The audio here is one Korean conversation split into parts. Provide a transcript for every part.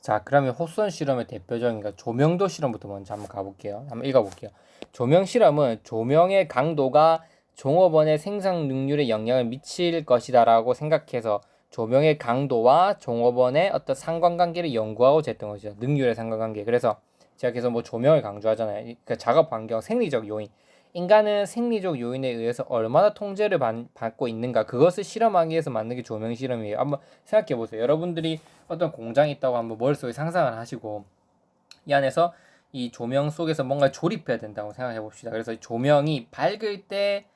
자, 그러면 호선 실험의 대표적인 조명도 실험부터 먼저 한번 가볼게요. 한번 읽어볼게요. 조명 실험은 조명의 강도가 종업원의 생산 능률에 영향을 미칠 것이다라고 생각해서 조명의 강도와 종업원의 어떤 상관관계를 연구하고자 했던 것이죠. 능률의 상관관계. 그래서 제가 계속 뭐 조명을 강조하잖아요. 그러니까 작업 환경, 생리적 요인. 인간은 생리적 요인에 의해서 얼마나 통제를 받고 있는가, 그것을 실험하기 위해서 만든 게 조명 실험이에요. 한번 생각해 보세요. 여러분들이 어떤 공장이 있다고 한번 머릿속에 상상을 하시고 이 안에서 이 조명 속에서 뭔가 조립해야 된다고 생각해 봅시다. 그래서 조명이 밝을 때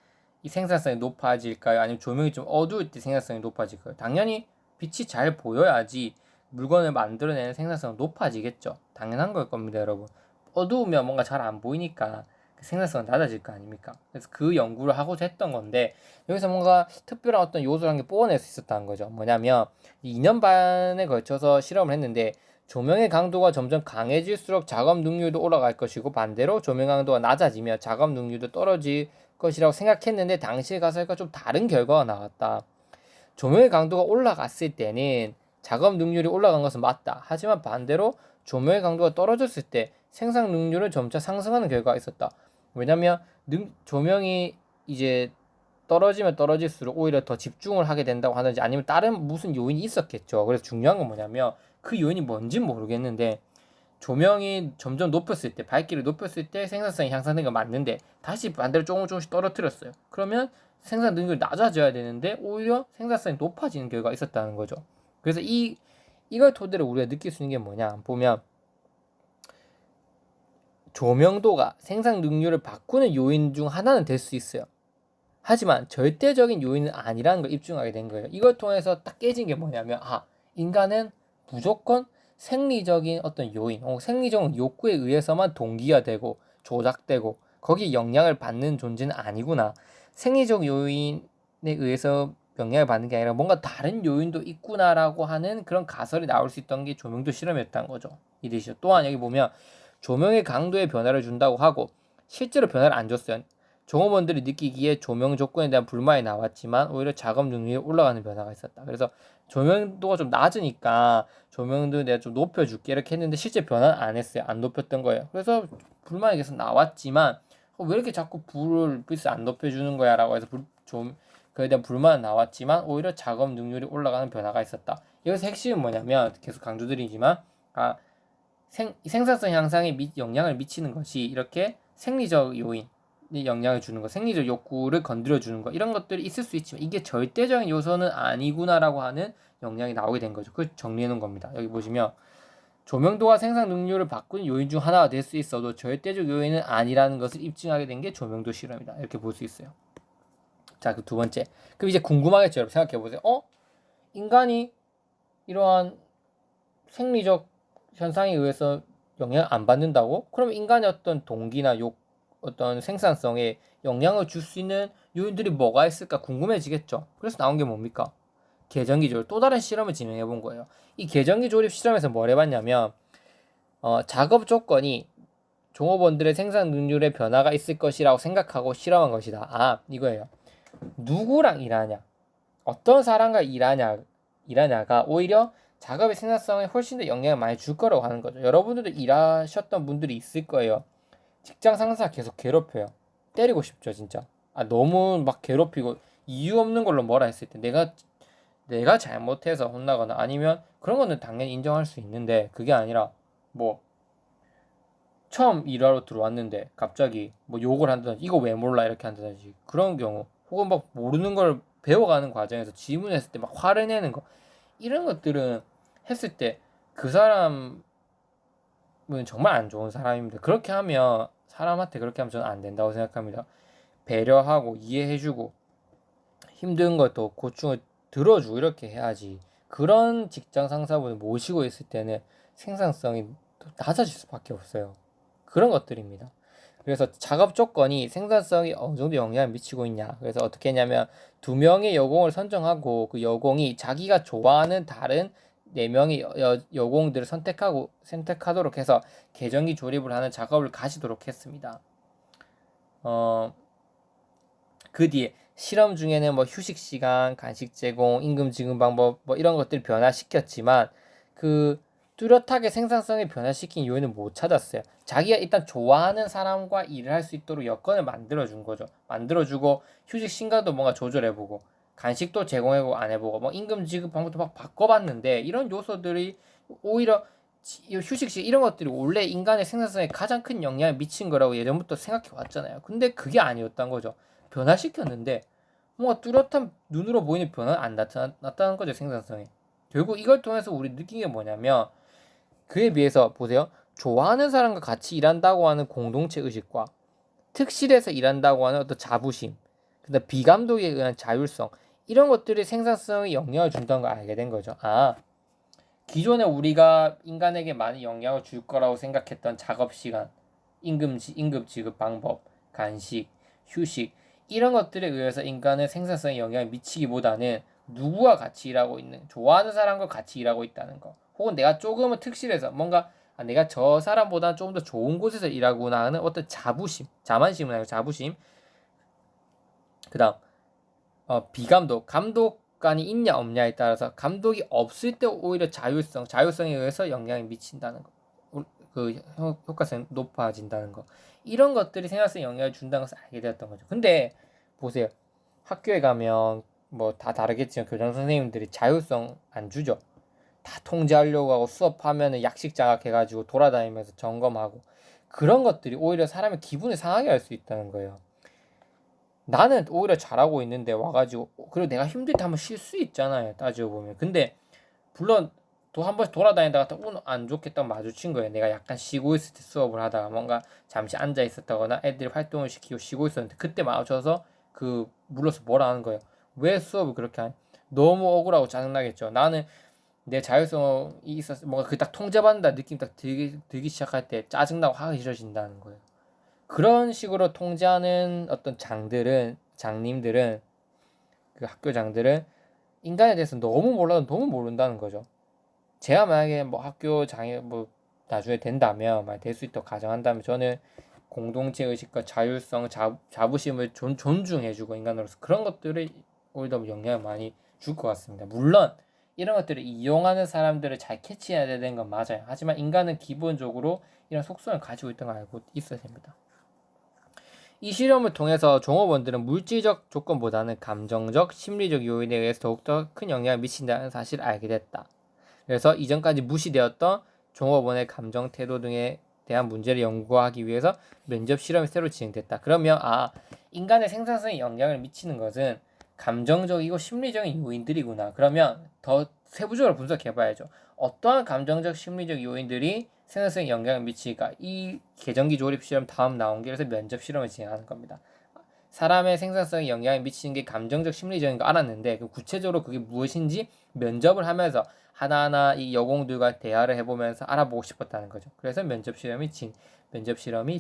이 생산성이 높아질까요? 아니면 조명이 좀 어두울 때 생산성이 높아질까요? 당연히 빛이 잘 보여야지 물건을 만들어내는 생산성은 높아지겠죠. 당연한 걸 겁니다, 여러분. 어두우면 뭔가 잘 안 보이니까 생산성은 낮아질 거 아닙니까? 그래서 그 연구를 하고자 했던 건데, 여기서 뭔가 특별한 어떤 요소를 한 개 뽑아낼 수 있었다는 거죠. 뭐냐면 2년 반에 걸쳐서 실험을 했는데 조명의 강도가 점점 강해질수록 작업 능률도 올라갈 것이고, 반대로 조명 강도가 낮아지면 작업 능률도 떨어질 것이라고 생각했는데 당시의 가설과 좀 다른 결과가 나왔다. 조명의 강도가 올라갔을 때는 작업 능률이 올라간 것은 맞다. 하지만 반대로 조명의 강도가 떨어졌을 때 생산 능률은 점차 상승하는 결과가 있었다. 왜냐면 조명이 이제 떨어지면 떨어질수록 오히려 더 집중을 하게 된다고 하든지 아니면 다른 무슨 요인이 있었겠죠. 그래서 중요한 건 뭐냐면 그 요인이 뭔지는 모르겠는데 조명이 점점 높였을 때, 밝기를 높였을 때 생산성이 향상된 건 맞는데 다시 반대로 조금씩 떨어뜨렸어요. 그러면 생산 능률이 낮아져야 되는데 오히려 생산성이 높아지는 결과가 있었다는 거죠. 그래서 이걸 토대로 우리가 느낄 수 있는 게 뭐냐 보면, 조명도가 생산 능률을 바꾸는 요인 중 하나는 될 수 있어요. 하지만 절대적인 요인은 아니라는 걸 입증하게 된 거예요. 이걸 통해서 딱 깨진 게 뭐냐면, 인간은 무조건 생리적인 어떤 요인, 생리적 욕구에 의해서만 동기화되고 조작되고 거기에 영향을 받는 존재는 아니구나. 생리적 요인에 의해서 영향을 받는 게 아니라 뭔가 다른 요인도 있구나라고 하는 그런 가설이 나올 수 있던 게 조명도 실험이었다는 거죠. 이듯이요. 또한 여기 보면 조명의 강도에 변화를 준다고 하고 실제로 변화를 안 줬어요. 종업원들이 느끼기에 조명 조건에 대한 불만이 나왔지만 오히려 작업 능률이 올라가는 변화가 있었다. 그래서 조명도가 좀 낮으니까 조명도 내가 좀 높여줄게 이렇게 했는데 실제 변화는 안 했어요. 안 높였던 거예요. 그래서 불만이 계속 나왔지만 왜 이렇게 자꾸 빛을 안 높여주는 거야 라고 해서 그에 대한 불만은 나왔지만 오히려 작업 능률이 올라가는 변화가 있었다. 여기서 핵심은 뭐냐면 계속 강조드리지만 생산성 향상에 영향을 미치는 것이 이렇게 생리적 요인 영향을 주는 거, 생리적 욕구를 건드려 주는 거, 이런 것들이 있을 수 있지만 이게 절대적인 요소는 아니구나라고 하는 영향이 나오게 된 거죠. 그걸 정리해 놓은 겁니다. 여기 보시면 조명도가 생산 능률을 바꾸는 요인 중 하나가 될 수 있어도 절대적 요인은 아니라는 것을 입증하게 된 게 조명도 실험이다. 이렇게 볼 수 있어요. 자, 그 두 번째. 그럼 이제 궁금하겠죠, 여러분. 생각해 보세요. 인간이 이러한 생리적 현상에 의해서 영향을 안 받는다고? 그럼 인간의 어떤 동기나 어떤 생산성에 영향을 줄 수 있는 요인들이 뭐가 있을까 궁금해지겠죠. 그래서 나온 게 뭡니까? 계전기 조립. 또 다른 실험을 진행해 본 거예요. 이 계전기 조립 실험에서 뭘 해봤냐면 작업 조건이 종업원들의 생산 능률에 변화가 있을 것이라고 생각하고 실험한 것이다. 이거예요. 누구랑 일하냐, 어떤 사람과 일하냐가 오히려 작업의 생산성에 훨씬 더 영향을 많이 줄 거라고 하는 거죠. 여러분들도 일하셨던 분들이 있을 거예요. 직장 상사 계속 괴롭혀요. 때리고 싶죠, 진짜. 너무 막 괴롭히고 이유 없는 걸로 뭐라 했을 때 내가 잘못해서 혼나거나 아니면 그런 거는 당연히 인정할 수 있는데, 그게 아니라 뭐 처음 일하러 들어왔는데 갑자기 뭐 욕을 한다든지 이거 왜 몰라 이렇게 한다든지 그런 경우, 혹은 막 모르는 걸 배워가는 과정에서 질문했을 때 막 화를 내는 거, 이런 것들은 했을 때 그 사람은 정말 안 좋은 사람입니다. 그렇게 하면 사람한테 그렇게 하면 저는 안 된다고 생각합니다. 배려하고 이해해주고 힘든 것도 고충을 들어주고 이렇게 해야지. 그런 직장 상사분을 모시고 있을 때는 생산성이 낮아질 수밖에 없어요. 그런 것들입니다. 그래서 작업 조건이 생산성이 어느 정도 영향을 미치고 있냐. 그래서 어떻게 했냐면 2명의 여공을 선정하고 그 여공이 자기가 좋아하는 다른 4명의 여공들을 선택하도록 해서 계정기 조립을 하는 작업을 가시도록 했습니다. 그 뒤에 실험 중에는 뭐 휴식 시간, 간식 제공, 임금 지급 방법 뭐 이런 것들 변화시켰지만 그 뚜렷하게 생산성을 변화시킨 요인은 못 찾았어요. 자기가 일단 좋아하는 사람과 일을 할 수 있도록 여건을 만들어준 거죠. 만들어주고 휴식 시간도 뭔가 조절해보고 간식도 제공해보고 안 해보고 뭐 임금 지급 방법도 막 바꿔봤는데 이런 요소들이 오히려 휴식시 이런 것들이 원래 인간의 생산성에 가장 큰 영향을 미친 거라고 예전부터 생각해 왔잖아요. 근데 그게 아니었던 거죠. 변화시켰는데 뭔가 뚜렷한 눈으로 보이는 변화는 안 나타났다는 거죠. 생산성에. 결국 이걸 통해서 우리 느낀 게 뭐냐면 그에 비해서 보세요. 좋아하는 사람과 같이 일한다고 하는 공동체 의식과 특실해서 일한다고 하는 어떤 자부심, 그다음 비감독에 의한 자율성 이런 것들이 생산성에 영향을 준다는 걸 알게 된 거죠. 아, 기존에 우리가 인간에게 많이 영향을 줄 거라고 생각했던 작업 시간, 임금 지급 방법, 간식, 휴식 이런 것들에 의해서 인간의 생산성에 영향을 미치기보다는 누구와 같이 일하고 있는, 좋아하는 사람과 같이 일하고 있다는 거, 혹은 내가 조금은 특실해서 뭔가 내가 저 사람보다 조금 더 좋은 곳에서 일하구나 하는 어떤 자부심, 자만심은 아니고 자부심. 그다음 비감독, 감독관이 있냐 없냐에 따라서 감독이 없을 때 오히려 자율성에 의해서 영향을 미친다는 거, 그 효과성이 높아진다는 거, 이런 것들이 생활성에 영향을 준다는 것을 알게 되었던 거죠. 근데 보세요, 학교에 가면 뭐 다 다르겠지만 교장 선생님들이 자율성 안 주죠. 다 통제하려고 하고 수업하면은 약식 자각해가지고 돌아다니면서 점검하고 그런 것들이 오히려 사람의 기분을 상하게 할 수 있다는 거예요. 나는 오히려 잘하고 있는데 와가지고 그리고 내가 힘들 때 한번 쉴 수 있잖아요. 따지고 보면. 근데 물론 또 한 번씩 돌아다니다가 또 오늘 안 좋겠다고 마주친 거예요. 내가 약간 쉬고 있을 때 수업을 하다가 뭔가 잠시 앉아 있었다거나 애들이 활동을 시키고 쉬고 있었는데 그때 마주쳐서 그 물러서 뭐라 하는 거예요. 왜 수업을 그렇게 하니? 너무 억울하고 짜증나겠죠. 나는 내 자율성이 있어서 뭔가 그 딱 통제받는다 느낌 딱 들기 시작할 때 짜증나고 하기 싫어진다는 거예요. 그런 식으로 통제하는 어떤 장님들은 그 학교장들은 인간에 대해서 너무 몰라도 너무 모른다는 거죠. 제가 만약에 뭐 학교 장이 뭐 나중에 된다면, 만약 될 수 있다고 가정한다면 저는 공동체 의식과 자율성, 자부심을 존중해주고 인간으로서 그런 것들을 오히려 영향을 많이 줄 것 같습니다. 물론 이런 것들을 이용하는 사람들을 잘 캐치해야 되는 건 맞아요. 하지만 인간은 기본적으로 이런 속성을 가지고 있다는 걸 알고 있어야 됩니다. 이 실험을 통해서 종업원들은 물질적 조건보다는 감정적, 심리적 요인에 의해서 더욱더 큰 영향을 미친다는 사실을 알게 됐다. 그래서 이전까지 무시되었던 종업원의 감정, 태도 등에 대한 문제를 연구하기 위해서 면접 실험이 새로 진행됐다. 그러면 인간의 생산성에 영향을 미치는 것은 감정적이고 심리적인 요인들이구나. 그러면 더 세부적으로 분석해봐야죠. 어떠한 감정적, 심리적 요인들이 생산성에 영향을 미칠까? 이 계정기 조립 실험 다음 나온 게 그래서 면접 실험을 진행하는 겁니다. 사람의 생산성에 영향을 미치는 게 감정적, 심리적인 거 알았는데 그 구체적으로 그게 무엇인지 면접을 하면서 하나하나 이 여공들과 대화를 해보면서 알아보고 싶었다는 거죠. 그래서 면접 실험이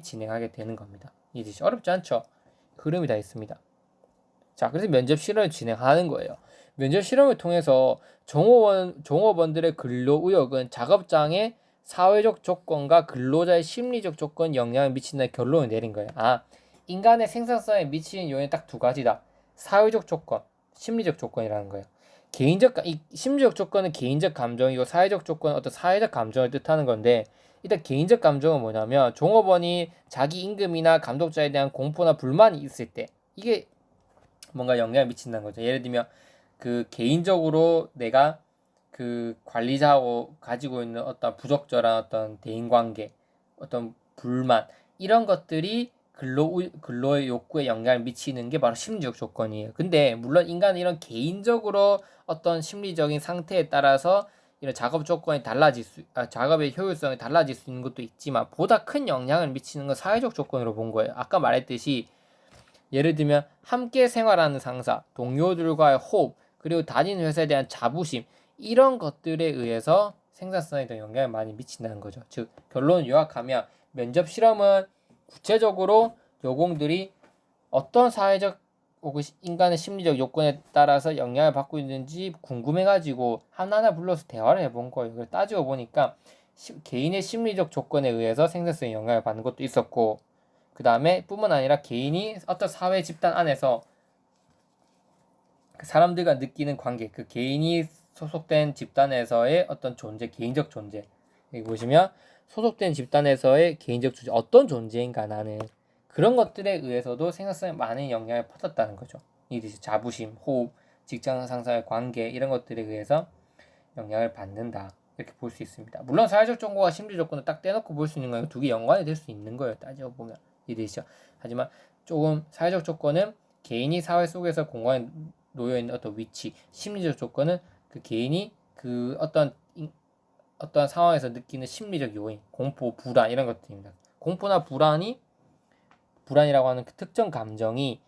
진행하게 되는 겁니다. 이해되시죠? 어렵지 않죠? 흐름이 다 있습니다. 자, 그래서 면접 실험을 진행하는 거예요. 면접 실험을 통해서 종업원들의 근로 의욕은 작업장의 사회적 조건과 근로자의 심리적 조건 영향을 미친다는 결론을 내린 거예요. 인간의 생산성에 미치는 요인이 딱 두 가지다. 사회적 조건, 심리적 조건이라는 거예요. 이 심리적 조건은 개인적 감정이고 사회적 조건은 어떤 사회적 감정을 뜻하는 건데 일단 개인적 감정은 뭐냐면 종업원이 자기 임금이나 감독자에 대한 공포나 불만이 있을 때 이게 뭔가 영향을 미친다는 거죠. 예를 들면 그 개인적으로 내가 그 관리자하고 가지고 있는 어떤 부적절한 어떤 대인관계, 어떤 불만 이런 것들이 근로의 욕구에 영향을 미치는 게 바로 심리적 조건이에요. 근데 물론 인간은 이런 개인적으로 어떤 심리적인 상태에 따라서 이런 작업의 효율성이 달라질 수 있는 것도 있지만 보다 큰 영향을 미치는 건 사회적 조건으로 본 거예요. 아까 말했듯이 예를 들면 함께 생활하는 상사, 동료들과의 호흡, 그리고 다니는 회사에 대한 자부심 이런 것들에 의해서 생산성에 더 영향을 많이 미친다는 거죠. 즉 결론을 요약하면 면접 실험은 구체적으로 여공들이 어떤 사회적 혹은 인간의 심리적 요건에 따라서 영향을 받고 있는지 궁금해가지고 하나하나 불러서 대화를 해본 거예요. 따지고 보니까 개인의 심리적 조건에 의해서 생산성에 영향을 받는 것도 있었고 그 다음에 뿐만 아니라 개인이 어떤 사회 집단 안에서 그 사람들과 느끼는 관계, 그 개인이 소속된 집단에서의 어떤 존재, 개인적 존재, 여기 보시면 소속된 집단에서의 개인적 주제, 어떤 존재인가 나는, 그런 것들에 의해서도 생산성에 많은 영향을 퍼졌다는 거죠. 이듯이 자부심, 호흡, 직장 상사의 관계, 이런 것들에 의해서 영향을 받는다, 이렇게 볼 수 있습니다. 물론 사회적 조건과 심리 조건을 딱 떼놓고 볼 수 있는 거예요. 두 개 연관이 될 수 있는 거예요, 따져보면. 이해되시죠? 하지만 조금 사회적 조건은 개인이 사회 속에서 공간에 놓여 있는 어떤 위치, 심리적 조건은 그 개인이 그 어떤 상황에서 느끼는 심리적 요인, 공포, 불안, 이런 것들입니다. 공포나 불안이라고 하는 그 특정 감정이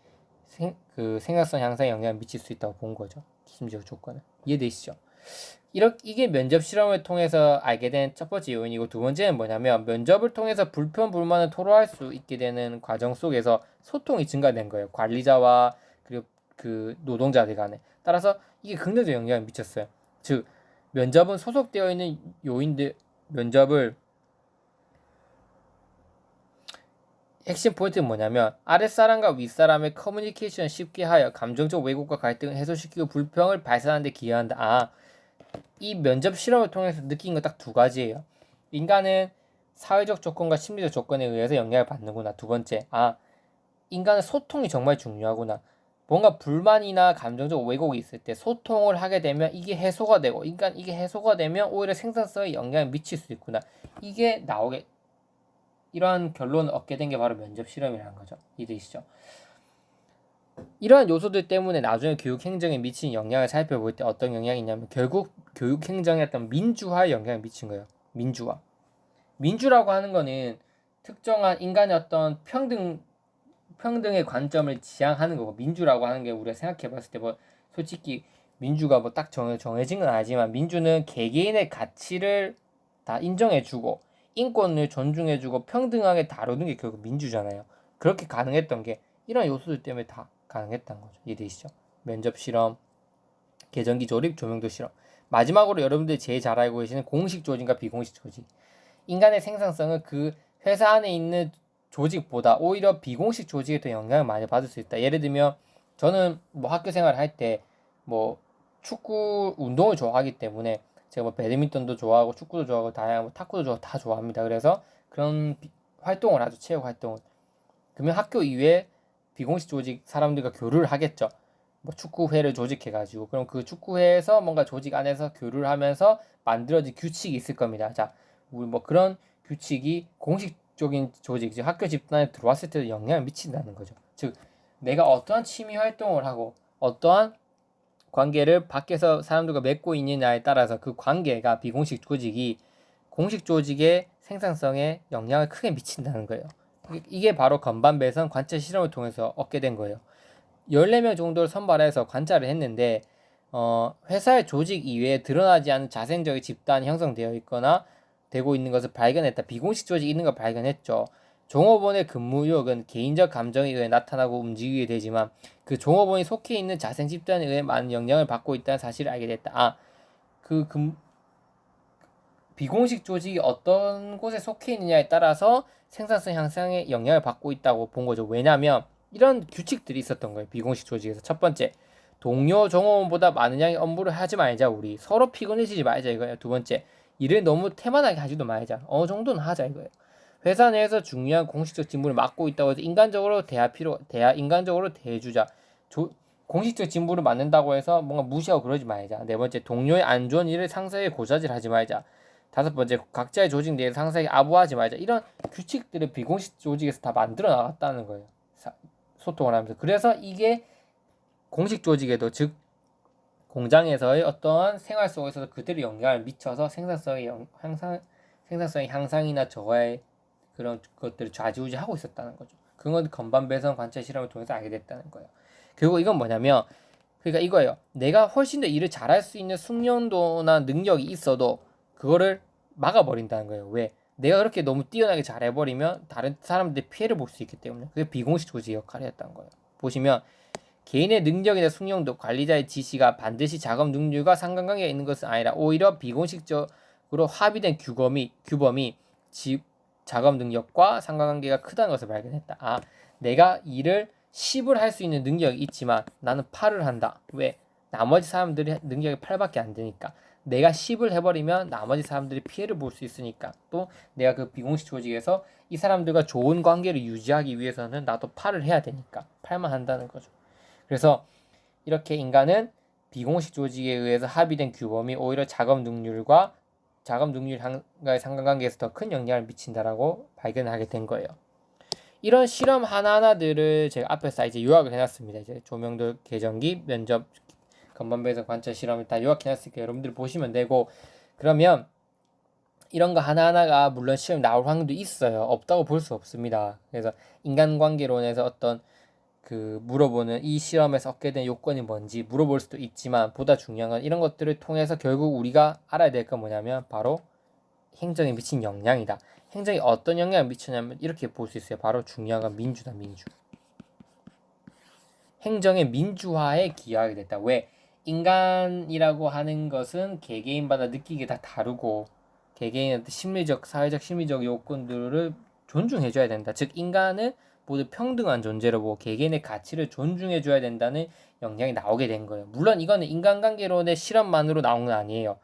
그 생각성 향상에 영향을 미칠 수 있다고 본 거죠. 심리적 조건은. 이해되시죠? 이게 면접 실험을 통해서 알게 된 첫 번째 요인이고, 두 번째는 뭐냐면 면접을 통해서 불편 불만을 토로할 수 있게 되는 과정 속에서 소통이 증가된 거예요. 관리자와 그리고 그 노동자들 간에. 따라서 이게 긍정적 영향을 미쳤어요. 즉 면접은 소속되어 있는 요인들, 면접을 핵심 포인트는 뭐냐면 아랫사람과 윗사람의 커뮤니케이션을 쉽게 하여 감정적 왜곡과 갈등을 해소시키고 불평을 발산하는 데 기여한다. 이 면접 실험을 통해서 느낀 거 딱 두 가지예요. 인간은 사회적 조건과 심리적 조건에 의해서 영향을 받는구나. 두 번째, 인간은 소통이 정말 중요하구나. 뭔가 불만이나 감정적 왜곡이 있을 때 소통을 하게 되면 이게 해소가 되고, 이게 해소가 되면 오히려 생산성에 영향을 미칠 수 있구나. 이게 이러한 결론을 얻게 된 게 바로 면접 실험이라는 거죠. 이해되시죠? 이러한 요소들 때문에 나중에 교육 행정에 미친 영향을 살펴볼 때 어떤 영향이 있냐면 결국 교육 행정에 어떤 민주화에 영향을 미친 거예요. 민주라고 하는 거는 특정한 인간의 어떤 평등의 관점을 지향하는 거고, 민주라고 하는 게 우리가 생각해 봤을 때 뭐 솔직히 민주가 뭐 딱 정해진 건 아니지만 민주는 개개인의 가치를 다 인정해주고 인권을 존중해주고 평등하게 다루는 게 결국 민주잖아요. 그렇게 가능했던 게 이런 요소들 때문에 다 가능했다는 거죠. 이해되시죠? 면접 실험, 계정기 조립, 조명도 실험. 마지막으로 여러분들이 제일 잘 알고 계시는 공식 조직과 비공식 조직. 인간의 생산성은 그 회사 안에 있는 조직보다 오히려 비공식 조직에 더 영향을 많이 받을 수 있다. 예를 들면 저는 뭐 학교 생활을 할 때 뭐 축구 운동을 좋아하기 때문에 제가 뭐 배드민턴도 좋아하고 축구도 좋아하고 다양한 뭐 탁구도 좋아하고 다 좋아합니다. 그래서 그런 활동을 하죠. 체육 활동을. 그러면 학교 이외에 비공식 조직 사람들과 교류를 하겠죠. 뭐 축구회를 조직해가지고 그럼 그 축구회에서 뭔가 조직 안에서 교류를 하면서 만들어진 규칙이 있을 겁니다. 자, 우리 뭐 그런 규칙이 공식적인 조직, 즉 학교 집단에 들어왔을 때도 영향을 미친다는 거죠. 즉 내가 어떠한 취미 활동을 하고 어떠한 관계를 밖에서 사람들과 맺고 있느냐에 따라서 그 관계가 비공식 조직이 공식 조직의 생산성에 영향을 크게 미친다는 거예요. 이게 바로 건반 배선 관찰 실험을 통해서 얻게 된 거예요. 14명 정도를 선발해서 관찰을 했는데 회사의 조직 이외에 드러나지 않은 자생적인 집단이 형성되어 있거나 되고 있는 것을 발견했다. 비공식 조직이 있는 걸 발견했죠. 종업원의 근무 의욕은 개인적 감정에 의해 나타나고 움직이게 되지만 그 종업원이 속해 있는 자생 집단에 의해 많은 영향을 받고 있다는 사실을 알게 됐다. 비공식 조직이 어떤 곳에 속해 있느냐에 따라서 생산성 향상에 영향을 받고 있다고 본 거죠. 왜냐하면 이런 규칙들이 있었던 거예요. 비공식 조직에서. 첫 번째, 동료 종업원보다 많은 양의 업무를 하지 말자. 우리 서로 피곤해지지 말자 이거예요. 두 번째, 일을 너무 태만하게 하지도 말자. 어느 정도는 하자 이거예요. 회사 내에서 중요한 공식적 직무를 맡고 있다고 해서 인간적으로 인간적으로 대해주자. 공식적 직무를 맡는다고 해서 뭔가 무시하고 그러지 말자. 네 번째, 동료의 안 좋은 일을 상사에게 고자질하지 말자. 다섯 번째, 각자의 조직 내에 상사에게 아부하지 말자. 이런 규칙들을 비공식 조직에서 다 만들어 나갔다는 거예요. 소통을 하면서. 그래서 이게 공식 조직에도, 즉 공장에서의 어떠한 생활 속에서도 그대로 영향을 미쳐서 생산성의 향상이나 저하의 그런 것들을 좌지우지하고 있었다는 거죠. 그건 건반 배선 관찰 실험을 통해서 알게 됐다는 거예요. 결국 이건 뭐냐면, 그러니까 이거예요. 내가 훨씬 더 일을 잘할 수 있는 숙련도나 능력이 있어도 그거를 막아버린다는 거예요. 왜? 내가 그렇게 너무 뛰어나게 잘해버리면 다른 사람들이 피해를 볼 수 있기 때문에. 그게 비공식 조직의 역할이었다는 거예요. 보시면 개인의 능력이나 숙련도, 관리자의 지시가 반드시 작업 능률과 상관관계가 있는 것은 아니라 오히려 비공식적으로 합의된 규범이 작업 능력과 상관관계가 크다는 것을 발견했다. 내가 일을 10을 할 수 있는 능력이 있지만 나는 8을 한다. 왜? 나머지 사람들이 능력이 8밖에 안 되니까. 내가 10을 해버리면 나머지 사람들이 피해를 볼 수 있으니까, 또 내가 그 비공식 조직에서 이 사람들과 좋은 관계를 유지하기 위해서는 나도 8을 해야 되니까 8만 한다는 거죠. 그래서 이렇게 인간은 비공식 조직에 의해서 합의된 규범이 오히려 작업 능률과의 상관관계에서 더 큰 영향을 미친다라고 발견하게 된 거예요. 이런 실험 하나하나들을 제가 앞에서 이제 요약을 해놨습니다. 이제 조명돌 계전기 면접 건반배에서 관찰 실험을 다 요약해놨으니까 여러분들 보시면 되고, 그러면 이런 거 하나하나가 물론 시험 나올 확률도 있어요. 없다고 볼 수 없습니다. 그래서 인간관계론에서 어떤 그 물어보는 이 실험에서 얻게 된 요건이 뭔지 물어볼 수도 있지만, 보다 중요한 건 이런 것들을 통해서 결국 우리가 알아야 될 건 뭐냐면 바로 행정에 미친 영향이다. 행정이 어떤 영향을 미치냐면 이렇게 볼 수 있어요. 바로 중요한 건 민주다. 민주. 행정의 민주화에 기여하게 됐다. 왜? 인간이라고 하는 것은 개개인마다 느끼기에 다 다르고, 개개인의 심리적, 사회적, 심리적 요건들을 존중해줘야 된다. 즉 인간은 모두 평등한 존재로 보고 개개인의 가치를 존중해줘야 된다는 영향이 나오게 된 거예요. 물론 이거는 인간관계론의 실험만으로 나온 건 아니에요.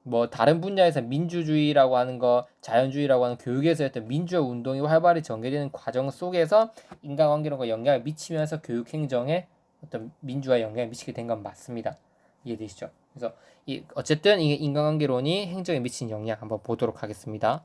뭐 다른 분야에서 민주주의라고 하는 거, 자연주의라고 하는 교육에서 했던 민주화 운동이 활발히 전개되는 과정 속에서 인간관계론과 영향을 미치면서 교육행정에 어떤 민주화에 영향을 미치게 된 건 맞습니다. 이해되시죠? 그래서 어쨌든 이 인간관계론이 행정에 미친 영향 한번 보도록 하겠습니다.